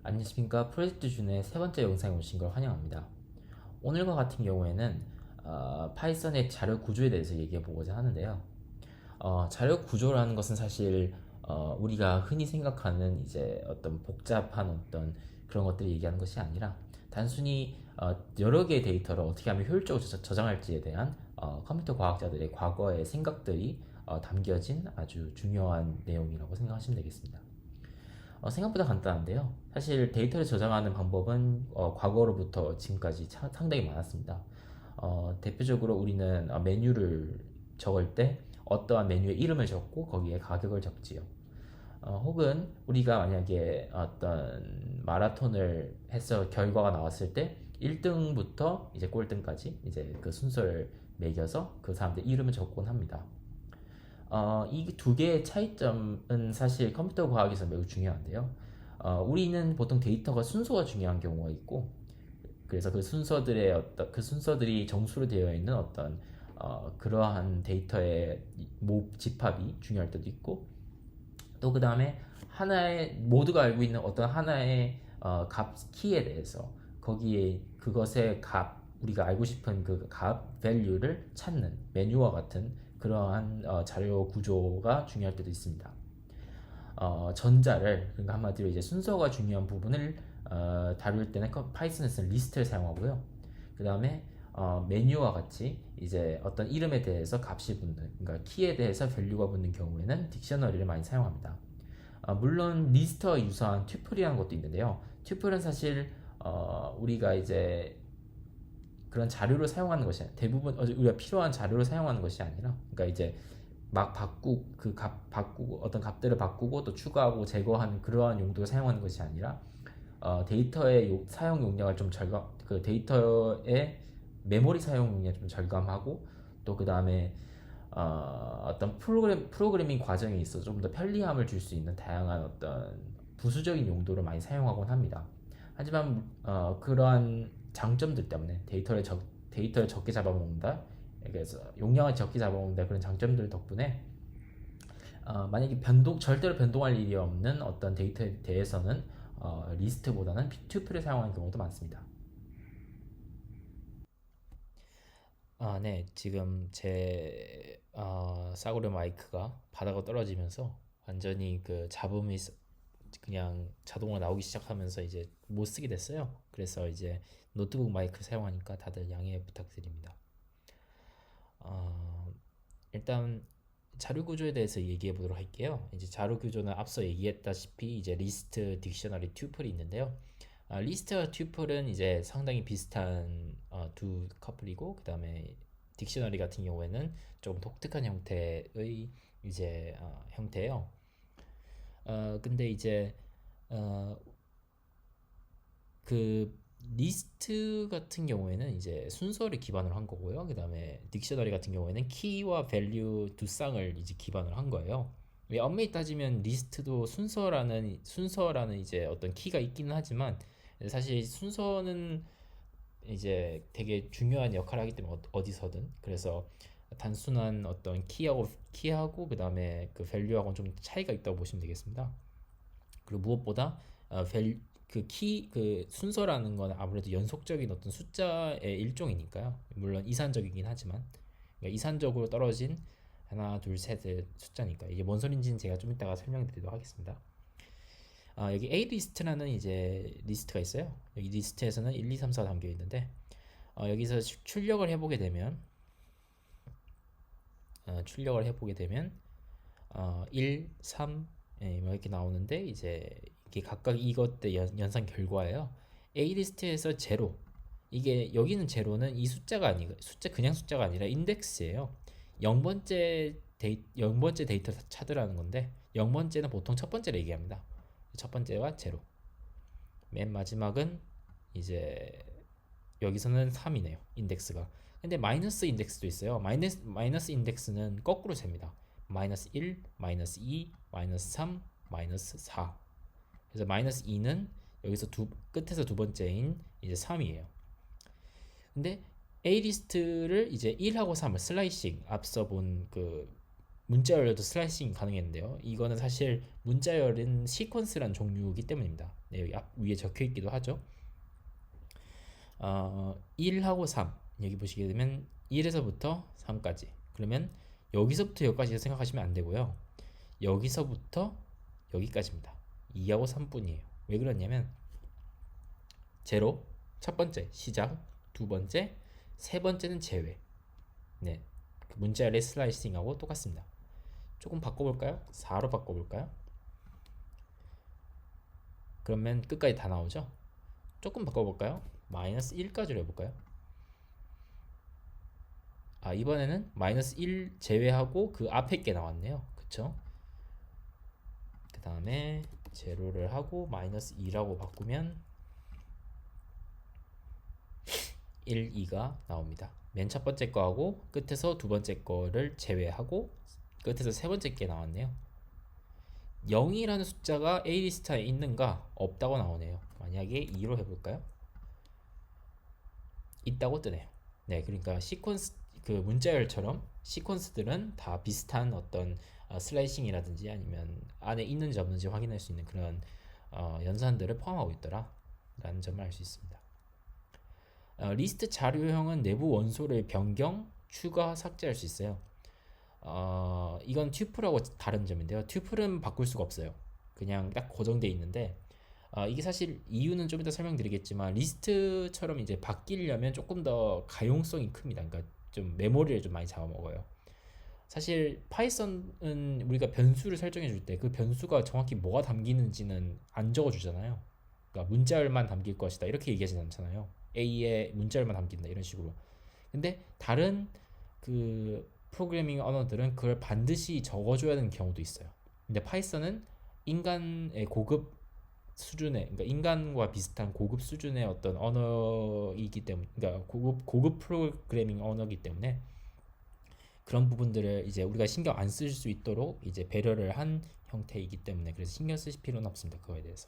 안녕하십니까. 프로젝트 준의 세 번째 영상에 오신 걸 환영합니다. 오늘과 같은 경우에는 파이썬의 자료 구조에 대해서 얘기해 보고자 하는데요. 자료 구조라는 것은 사실 우리가 흔히 생각하는 이제 어떤 복잡한 어떤 그런 것들을 얘기하는 것이 아니라 단순히 여러 개의 데이터를 어떻게 하면 효율적으로 저장할지에 대한 컴퓨터 과학자들의 과거의 생각들이 담겨진 아주 중요한 내용이라고 생각하시면 되겠습니다. 생각보다 간단한데요. 사실 데이터를 저장하는 방법은 과거로부터 지금까지 상당히 많았습니다. 대표적으로 우리는 메뉴를 적을 때 어떠한 메뉴의 이름을 적고 거기에 가격을 적지요. 혹은 우리가 만약에 어떤 마라톤을 해서 결과가 나왔을 때 1등부터 이제 꼴등까지 이제 그 순서를 매겨서 그 사람들 이름을 적곤 합니다. 이 두 개의 차이점은 사실 컴퓨터 과학에서 매우 중요한데요. 우리는 보통 데이터가 순서가 중요한 경우가 있고, 그래서 그 순서들이 정수로 되어 있는 어떤 그러한 데이터의 집합이 중요할 때도 있고, 또 그 다음에 하나의 모두가 알고 있는 어떤 하나의 키에 대해서 거기에 그것의 우리가 알고 싶은 그 value를 찾는 메뉴와 같은 그러한 자료 구조가 중요할 때도 있습니다. 전자를 그러니까 한마디로 이제 순서가 중요한 부분을 다룰 때는 파이썬에서는 리스트를 사용하고요. 그 다음에 메뉴와 같이 이제 어떤 이름에 대해서 값이 붙는 그러니까 키에 대해서 밸류가 붙는 경우에는 딕셔너리를 많이 사용합니다. 물론 리스트와 유사한 튜플이라는 것도 있는데요. 튜플은 사실 우리가 이제 그런 자료를 사용하는 것이 아니라 대부분 우리가 필요한 자료를 사용하는 것이 아니라 그러니까 이제 막 바꾸고 어떤 값들을 바꾸고 또 추가하고 제거하는 그러한 용도를 사용하는 것이 아니라 데이터의 사용 용량을 좀 그 데이터의 메모리 사용 용량을 좀 절감하고 또 그 다음에 어떤 프로그래밍 과정에 있어 좀 더 편리함을 줄 수 있는 다양한 어떤 부수적인 용도를 많이 사용하곤 합니다. 하지만 그러한 장점들 때문에 데이터를 적게 잡아먹는다. 그래서 용량을 적게 잡아먹는다 그런 장점들 덕분에 만약에 절대로 변동할 일이 없는 어떤 데이터에 대해서는 리스트보다는 튜플을 사용하는 경우도 많습니다. 네. 지금 제 싸구려 마이크가 바닥으로 떨어지면서 완전히 그 잡음이 그냥 자동으로 나오기 시작하면서 이제 못 쓰게 됐어요. 그래서 이제 노트북 마이크를 사용하니까 다들 양해 부탁드립니다. 어, 일단 자료 구조에 대해서 얘기해 보도록 할게요. 이제 자료 구조는 앞서 얘기했다시피 이제 리스트, 딕셔너리, 튜플이 있는데요. 리스트와 튜플은 이제 상당히 비슷한 두 커플이고, 그 다음에 딕셔너리 같은 경우에는 조금 독특한 형태의 이제 형태예요. 근데 이제 어, 그 리스트 같은 경우에는 이제 순서를 기반으로 한 거고요. 그다음에 딕셔너리 같은 경우에는 키와 밸류 두 쌍을 이제 기반으로 한 거예요. 엄밀히 따지면 리스트도 순서라는 이제 어떤 키가 있기는 하지만 사실 순서는 이제 되게 중요한 역할을 하기 때문에 어디서든 그래서 단순한 어떤 키하고 그다음에 그 밸류하고는 좀 차이가 있다고 보시면 되겠습니다. 그리고 무엇보다 그 순서라는 건 아무래도 연속적인 어떤 숫자의 일종이니까요. 물론 이산적이긴 하지만 그러니까 이산적으로 떨어진 하나, 둘, 셋의 숫자니까 이게 뭔 소린지는 제가 좀 이따가 설명드리도록 하겠습니다. 여기 A 리스트라는 이제 리스트가 있어요. 여기 리스트에서는 1, 2, 3, 4 담겨 있는데 여기서 출력을 해보게 되면 1, 3 뭐 이렇게 나오는데 이제 이게 각각 이것들 연산 결과예요. A 리스트에서 제로 이게 여기는 제로는 이 숫자가 아니고 그냥 숫자가 아니라 인덱스예요. 0번째 데이터 찾으라는 건데 0번째는 보통 첫 번째를 얘기합니다. 첫 번째가 제로. 맨 마지막은 이제 여기서는 3이네요. 인덱스가. 근데 마이너스 인덱스도 있어요. 마이너스 인덱스는 거꾸로 셉니다. 마이너스 1, 마이너스 2, 마이너스 3, 마이너스 4. 그래서 마이너스 2는 여기서 끝에서 두 번째인 이제 3이에요. 근데 A 리스트를 이제 1하고 3을 슬라이싱 앞서 본 그 문자열도 슬라이싱 가능했는데요. 이거는 사실 문자열은 시퀀스란 종류이기 때문입니다. 네, 여기 앞 위에 적혀 있기도 하죠. 1하고 3 여기 보시게 되면 1에서부터 3까지. 그러면 여기서부터 여기까지 생각하시면 안 되고요. 여기서부터 여기까지입니다. 2하고 3뿐이에요. 왜 그러냐면 제로 첫 번째 시작, 두 번째, 세 번째는 제외. 네, 그 문자열의 슬라이싱하고 똑같습니다. 조금 바꿔볼까요? 4로 바꿔볼까요? 그러면 끝까지 다 나오죠? 조금 바꿔볼까요? 마이너스 1까지로 해볼까요? 이번에는 마이너스 1 제외하고 그 앞에 게 나왔네요. 그쵸? 그 다음에 제로를 하고 마이너스 2라고 바꾸면 1, 2가 나옵니다. 맨 첫 번째 거하고 끝에서 두 번째 거를 제외하고 끝에서 세 번째 게 나왔네요. 0이라는 숫자가 A 리스트에 있는가? 없다고 나오네요. 만약에 2로 해볼까요? 있다고 뜨네요. 네, 그러니까 시퀀스 그 문자열처럼 시퀀스들은 다 비슷한 어떤 슬라이싱이라든지 아니면 안에 있는지 없는지 확인할 수 있는 그런 연산들을 포함하고 있더라라는 점을 알 수 있습니다. 리스트 자료형은 내부 원소를 변경, 추가, 삭제할 수 있어요. 이건 튜플하고 다른 점인데요. 튜플은 바꿀 수가 없어요. 그냥 딱 고정되어 있는데 이게 사실 이유는 좀 이따 설명드리겠지만 리스트처럼 이제 바뀌려면 조금 더 가용성이 큽니다. 그러니까 좀 메모리를 좀 많이 잡아먹어요. 사실 파이썬은 우리가 변수를 설정해 줄 때 그 변수가 정확히 뭐가 담기는지는 안 적어주잖아요. 그러니까 문자열만 담길 것이다 이렇게 얘기하진 않잖아요. A에 문자열만 담긴다 이런 식으로. 근데 다른 그 프로그래밍 언어들은 그걸 반드시 적어줘야 되는 경우도 있어요. 근데 파이썬은 인간의 고급 수준의, 그러니까 인간과 비슷한 고급 수준의 어떤 언어이기 때문에, 그러니까 고급 프로그래밍 언어이기 때문에 그런 부분들을 이제 우리가 신경 안 쓸 수 있도록 이제 배려를 한 형태이기 때문에 그래서 신경 쓰실 필요는 없습니다. 그거에 대해서.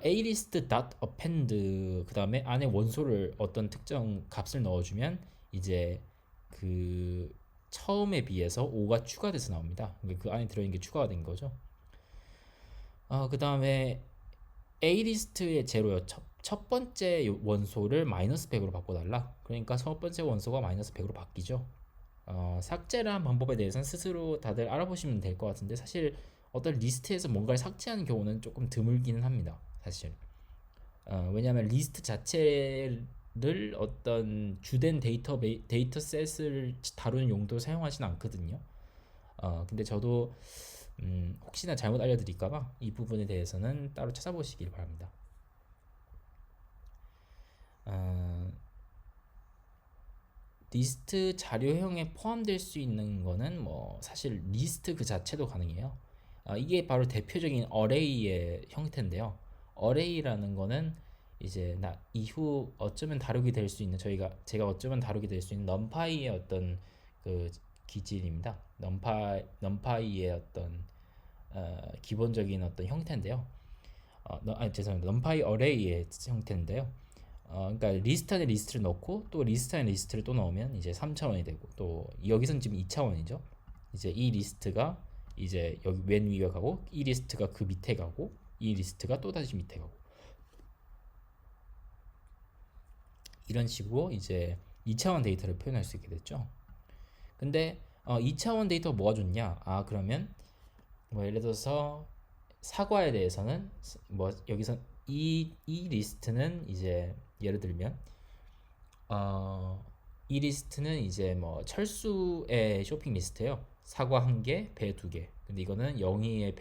alist.append 그 다음에 안에 원소를 어떤 특정 값을 넣어주면 이제 그 처음에 비해서 5가 추가돼서 나옵니다. 그러니까 그 안에 들어있는 게 추가가 된 거죠. 그 다음에 alist의 제로요. 첫 번째 원소를 마이너스 100으로 바꿔달라. 그러니까 첫 번째 원소가 마이너스 100으로 바뀌죠. 삭제를 한 방법에 대해서는 스스로 다들 알아보시면 될 것 같은데 사실 어떤 리스트에서 뭔가를 삭제하는 경우는 조금 드물기는 합니다. 사실. 왜냐하면 리스트 자체를 어떤 주된 데이터셋을 다루는 용도로 사용하지는 않거든요. 근데 저도 혹시나 잘못 알려드릴까봐 이 부분에 대해서는 따로 찾아보시길 바랍니다. 리스트 자료형에 포함될 수 있는 거는 뭐 사실 리스트 그 자체도 가능해요. 이게 바로 대표적인 어레이의 형태인데요. 어레이라는 거는 이제 이후 어쩌면 다루게 될 수 있는 제가 어쩌면 다루게 될 수 있는 넘파이의 어떤 그 기질입니다. 넘파이의 어떤 기본적인 어떤 형태인데요. 죄송합니다. 넘파이 어레이의 형태인데요. 그러니까 리스트 안에 리스트를 넣고 또 리스트 안에 리스트를 또 넣으면 이제 3차원이 되고 또 여기선 지금 2차원이죠. 이제 이 리스트가 이제 여기 맨 위에 가고 이 리스트가 그 밑에 가고 이 리스트가 또 다시 밑에 가고 이런 식으로 이제 2차원 데이터를 표현할 수 있게 됐죠. 근데 2차원 데이터가 뭐가 좋냐? 그러면 뭐 예를 들어서 사과에 대해서는 뭐 여기서 이 리스트는 이제 예를 들면 이 리스트는 이제 뭐 철수의 쇼핑 리스트예요. 사과 1개, 배 2개. 근데 이거는 영희의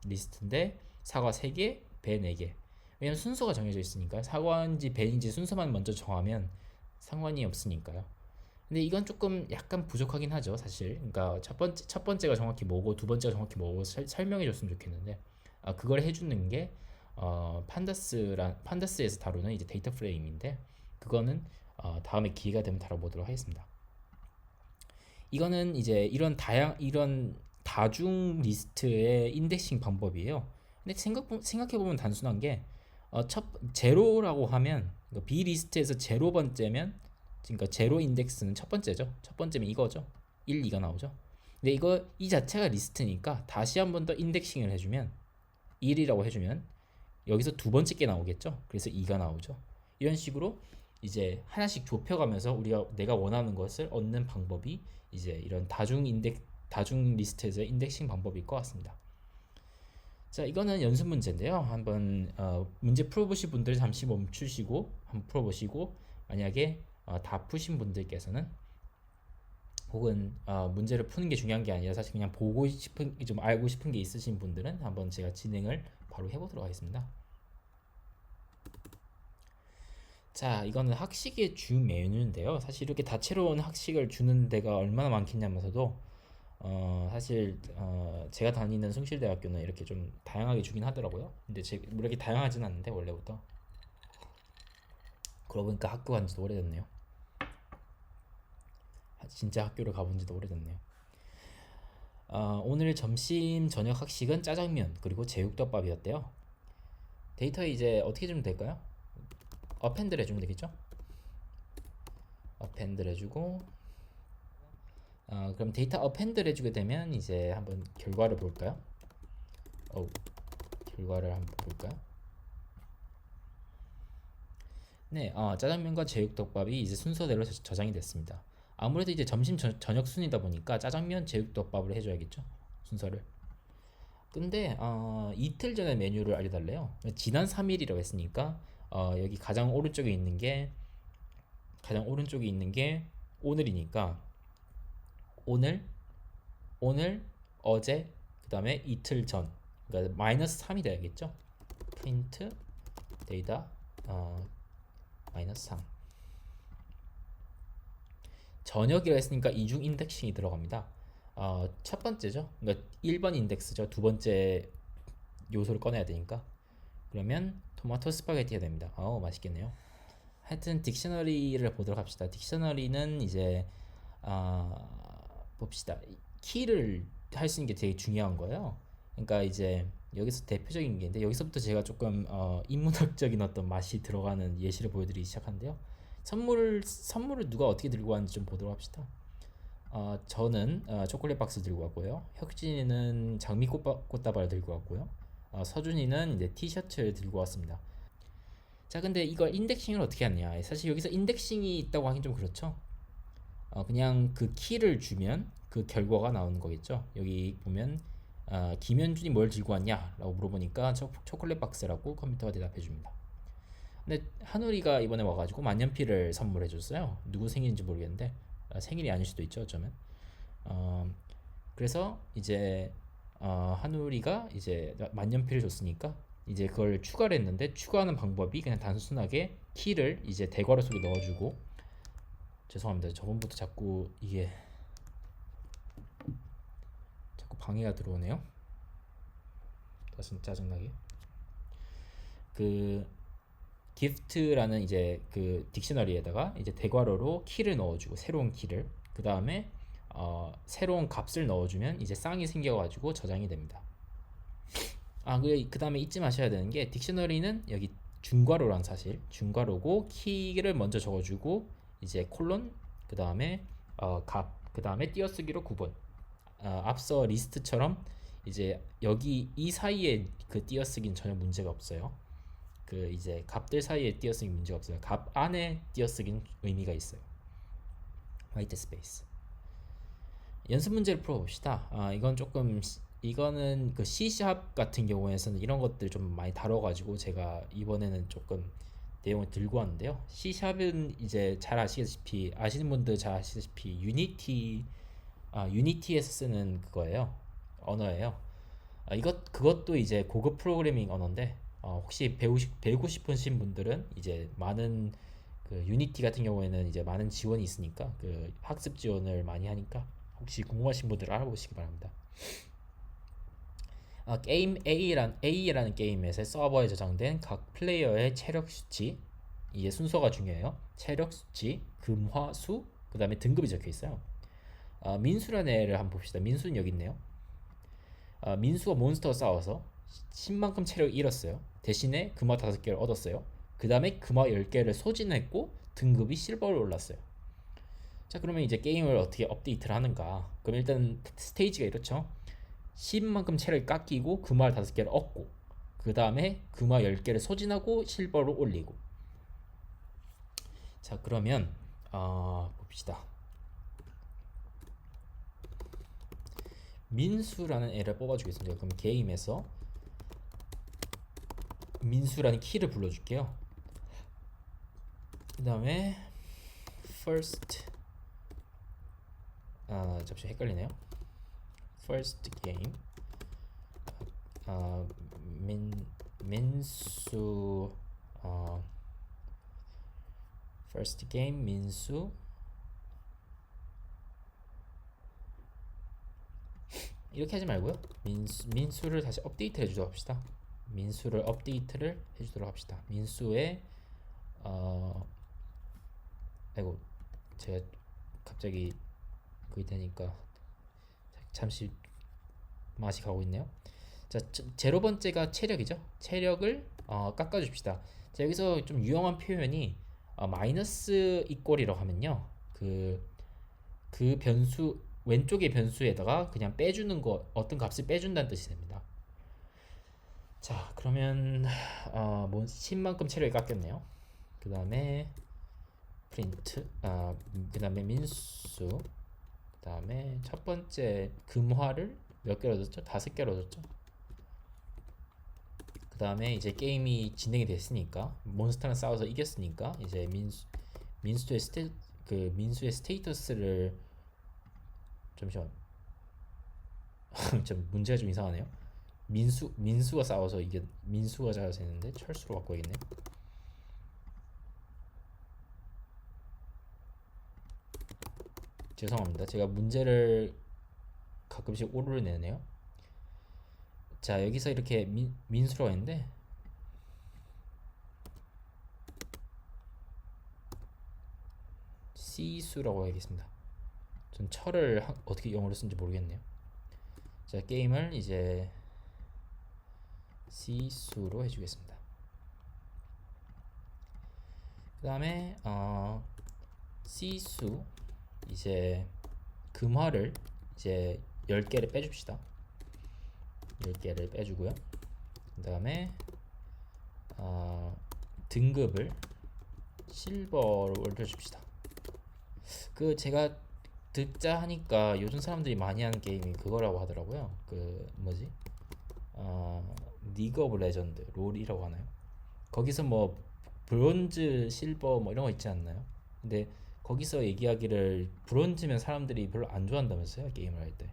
리스트인데 사과 3개, 배 4개. 왜냐면 순서가 정해져 있으니까 사과인지 배인지 순서만 먼저 정하면 상관이 없으니까요. 근데 이건 조금 약간 부족하긴 하죠, 사실. 그러니까 첫 번째가 정확히 뭐고 두 번째가 정확히 뭐고 설명해 줬으면 좋겠는데 그걸 해주는 게 판다스에서 다루는 이제 데이터 프레임인데 그거는 다음에 기회가 되면 다뤄보도록 하겠습니다. 이거는 이제 이런 다중 리스트의 인덱싱 방법이에요. 근데 생각해보면 단순한 게 제로라고 하면 그러니까 B 리스트에서 제로 번째면 그러니까 제로 인덱스는 첫 번째죠. 첫 번째면 이거죠. 1, 2가 나오죠. 근데 이거 이 자체가 리스트니까 다시 한 번 더 인덱싱을 해주면 1이라고 해주면 여기서 두 번째 게 나오겠죠. 그래서 2가 나오죠. 이런 식으로 이제 하나씩 좁혀가면서 우리가 내가 원하는 것을 얻는 방법이 이제 이런 다중 리스트에서의 인덱싱 방법일 것 같습니다. 자, 이거는 연습 문제인데요. 한번 문제 풀어보신 분들 잠시 멈추시고 한번 풀어보시고, 만약에 다 푸신 분들께서는, 혹은 문제를 푸는 게 중요한 게 아니라 사실 그냥 보고 싶은, 좀 알고 싶은 게 있으신 분들은 한번 제가 진행을 바로 해보도록 하겠습니다. 자, 이거는 학식의 주 메뉴인데요. 사실 이렇게 다채로운 학식을 주는 데가 얼마나 많겠냐면서도 사실 제가 다니는 숭실대학교는 이렇게 좀 다양하게 주긴 하더라고요. 근데 이렇게 다양하진 않는데 원래부터. 그러고 보니까 학교 간 지도 오래됐네요. 진짜 학교를 가본 지도 오래됐네요. 오늘 점심 저녁 학식은 짜장면 그리고 제육덮밥이었대요. 데이터에 이제 어떻게 주면 될까요? 어펜드를 해주면 되겠죠? 어펜드를 해주고, 그럼 데이터 어펜드를 해주게 되면 이제 한번 결과를 볼까요? 결과를 한번 볼까요? 네, 짜장면과 제육덮밥이 이제 순서대로 저장이 됐습니다. 아무래도 이제 점심 저녁 순이다 보니까 짜장면 제육덮밥을 해줘야겠죠, 순서를. 근데 이틀 전에 메뉴를 알려달래요. 지난 3일이라고 했으니까 여기 가장 오른쪽에 있는 게 오늘이니까 오늘, 어제, 그 다음에 이틀 전, 그러니까 마이너스 3이 돼야겠죠. 프린트 데이터 마이너스 3. 저녁이라 했으니까 이중 인덱싱이 들어갑니다. 첫 번째죠. 그러니까 1번 인덱스죠. 두 번째 요소를 꺼내야 되니까. 그러면 토마토 스파게티가 됩니다. 맛있겠네요. 하여튼 딕셔너리를 보도록 합시다. 딕셔너리는 이제 봅시다. 키를 할 수 있는 게 되게 중요한 거예요. 그러니까 이제 여기서 대표적인 게 있는데, 여기서부터 제가 조금 인문학적인 어떤 맛이 들어가는 예시를 보여드리기 시작한데요. 선물을 누가 어떻게 들고 왔는지 좀 보도록 합시다. 저는 초콜릿 박스 들고 왔고요. 혁진이는 장미 꽃다발을 들고 왔고요. 서준이는 이제 티셔츠를 들고 왔습니다. 자, 근데 이걸 인덱싱을 어떻게 하냐? 사실 여기서 인덱싱이 있다고 하긴 좀 그렇죠. 그냥 그 키를 주면 그 결과가 나오는 거겠죠. 여기 보면 김현준이 뭘 들고 왔냐? 라고 물어보니까 초콜릿 박스라고 컴퓨터가 대답해 줍니다. 근데 한우리가 이번에 와가지고 만년필을 선물해 줬어요. 누구 생일인지 모르겠는데 생일이 아닐 수도 있죠, 어쩌면. 그래서 이제 한우리가 이제 만년필을 줬으니까 이제 그걸 추가를 했는데, 추가하는 방법이 그냥 단순하게 키를 이제 대괄호 속에 넣어주고, 죄송합니다. 저번부터 자꾸 방해가 들어오네요. 짜증나게. 그 기프트라는 이제 그 딕셔너리에다가 이제 대괄호로 키를 넣어주고, 새로운 키를, 그 다음에 새로운 값을 넣어주면 이제 쌍이 생겨가지고 저장이 됩니다. 그 다음에 잊지 마셔야 되는 게, 딕셔너리는 여기 중괄호란 사실, 중괄호고 키를 먼저 적어주고 이제 콜론, 그 다음에 값, 그 다음에 띄어쓰기로 구분. 앞서 리스트처럼 이제 여기 이 사이에 그 띄어쓰기는 전혀 문제가 없어요. 그 이제 값들 사이에 띄어쓰기 문제가 없어요. 값 안에 띄어쓰기는 의미가 있어요. 화이트 스페이스. 연습 문제를 풀어봅시다. 이거는 그 C# 같은 경우에는 이런 것들 좀 많이 다뤄가지고 제가 이번에는 조금 내용을 들고 왔는데요. C#은 이제 아시는 분들 잘 아시다시피 유니티에서 쓰는 그거예요. 언어예요. 그것도 이제 고급 프로그래밍 언어인데, 혹시 배우고 싶으신 분들은 이제 많은 그 유니티 같은 경우에는 이제 많은 지원이 있으니까, 그 학습 지원을 많이 하니까 혹시 궁금하신 분들 알아보시기 바랍니다. 게임 A라는 게임에서 서버에 저장된 각 플레이어의 체력 수치, 이게 순서가 중요해요. 체력 수치, 금화수, 그 다음에 등급이 적혀 있어요. 민수라는 애를 한번 봅시다. 민수는 여기 있네요. 민수가 몬스터와 싸워서 10만큼 체력을 잃었어요. 대신에 금화 5개를 얻었어요. 그 다음에 금화 10개를 소진했고 등급이 실버로 올랐어요. 자, 그러면 이제 게임을 어떻게 업데이트를 하는가? 그럼 일단 스테이지가 이렇죠. 10만큼 체를 깎이고 금화 5개를 얻고, 그 다음에 금화 10개를 소진하고 실버로 올리고. 자, 그러면 봅시다. 민수라는 애를 뽑아주겠습니다. 그럼 게임에서 민수라는 키를 불러줄게요. 그 다음에 first, 잠시 헷갈리네요. first game, 민수, first game 민수. 이렇게 하지 말고요. 민수를 다시 업데이트 해주도록 합시다. 민수를 업데이트를 해주도록 합시다. 민수의 아이고, 제가 갑자기 그게 되니까 잠시 맛이 가고 있네요. 자, 제로 번째가 체력이죠. 체력을 깎아줍시다. 자, 여기서 좀 유용한 표현이 마이너스 이꼴이라고 하면요, 그 변수 왼쪽의 변수에다가 그냥 빼주는 거, 어떤 값을 빼준다는 뜻이 됩니다. 자, 그러면 10만큼 체력이 깎였네요. 그 다음에 프린트, 그 다음에 민수, 그 다음에 첫 번째 금화를 몇 개로 얻었죠? 5개로 얻었죠. 그 다음에 이제 게임이 진행이 됐으니까, 몬스터랑 싸워서 이겼으니까 이제 민수의 스테이터스를, 잠시만, 좀 문제가 좀 이상하네요. 민수가 싸워서 이게 민수가 잡아서 했는데 철수로 바꿔야겠네. 죄송합니다. 제가 문제를 가끔씩 오류를 내네요. 자, 여기서 이렇게 민수라고 했는데, 시수라고 하겠습니다. 전 철을 어떻게 영어로 쓴지 모르겠네요. 자, 게임을 이제 시수로 해주겠습니다. 그 다음에 시수, 이제 금화를 이제 10개를 빼줍시다. 10개를 빼주고요. 그 다음에 등급을 실버로 올려줍시다. 제가 듣자 하니까 요즘 사람들이 많이 하는 게임이 그거라고 하더라고요. 뭐지? 리그 오브 레전드, 롤이라고 하나요? 거기서 뭐 브론즈, 실버 뭐 이런 거 있지 않나요? 근데 거기서 얘기하기를 브론즈면 사람들이 별로 안 좋아한다면서요, 게임을 할 때.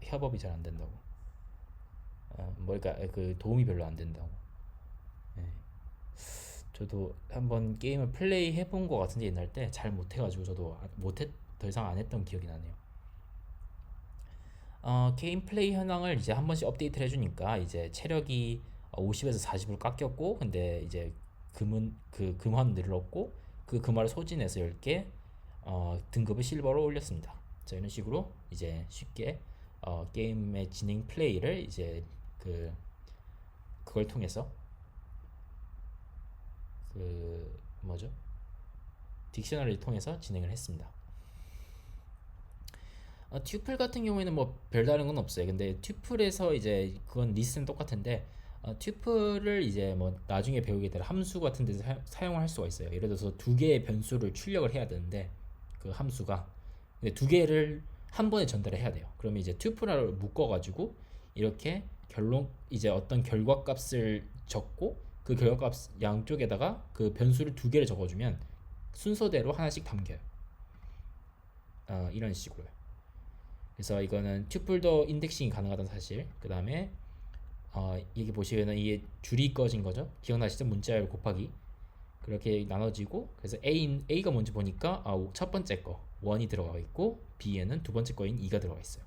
협업이 잘 안 된다고. 그러니까 도움이 별로 안 된다고. 네. 저도 한번 게임을 플레이 해본 것 같은데 옛날 때 잘 못해가지고 저도 더 이상 안 했던 기억이 나네요. 게임 플레이 현황을 이제 한 번씩 업데이트를 해주니까 이제 체력이 50에서 40으로 깎였고, 근데 이제 금화는 늘었고, 그 금화를 소진해서 10개 등급을 실버로 올렸습니다. 자, 이런 식으로 이제 쉽게 게임의 진행 플레이를 이제 그걸 통해서 뭐죠? 딕셔너리를 통해서 진행을 했습니다. 튜플 같은 경우에는 뭐 별다른 건 없어요. 근데 튜플에서 이제 그건 리스트는 똑같은데, 튜플을 이제 뭐 나중에 배우게 될 함수 같은 데서 사용을 할 수가 있어요. 예를 들어서 두 개의 변수를 출력을 해야 되는데, 그 함수가 근데 두 개를 한 번에 전달을 해야 돼요. 그러면 이제 튜플을 묶어가지고 이렇게 이제 어떤 결과값을 적고, 그 결과값 양쪽에다가 그 변수를 두 개를 적어주면 순서대로 하나씩 담겨요. 이런 식으로요. 그래서 이거는 튜플도 인덱싱이 가능하다는 사실. 그 다음에 여기 보시면은 이게 줄이 꺼진 거죠. 기억나시죠? 문자열 곱하기 그렇게 나눠지고, 그래서 A가 뭔지 보니까 첫 번째 거 1이 들어가 있고, B에는 두 번째 거인 2가 들어가 있어요.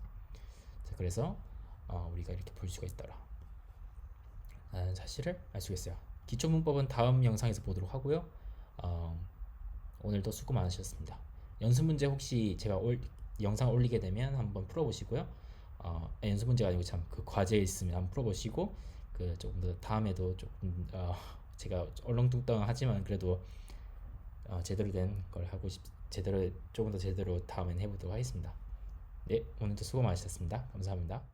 자, 그래서 우리가 이렇게 볼 수가 있더라 라는 사실을 알 수가 있어요. 기초 문법은 다음 영상에서 보도록 하고요. 오늘도 수고 많으셨습니다. 연습 문제 혹시 제가 영상을 올리게 되면 한번 풀어보시고요. 연습 문제가 아니고 참 과제 있으면 한번 풀어보시고, 조금 더 다음에도 조금 제가 얼렁뚱땅하지만 그래도 제대로 된 걸 제대로 조금 더 제대로 다음엔 해보도록 하겠습니다. 네, 오늘도 수고 많으셨습니다. 감사합니다.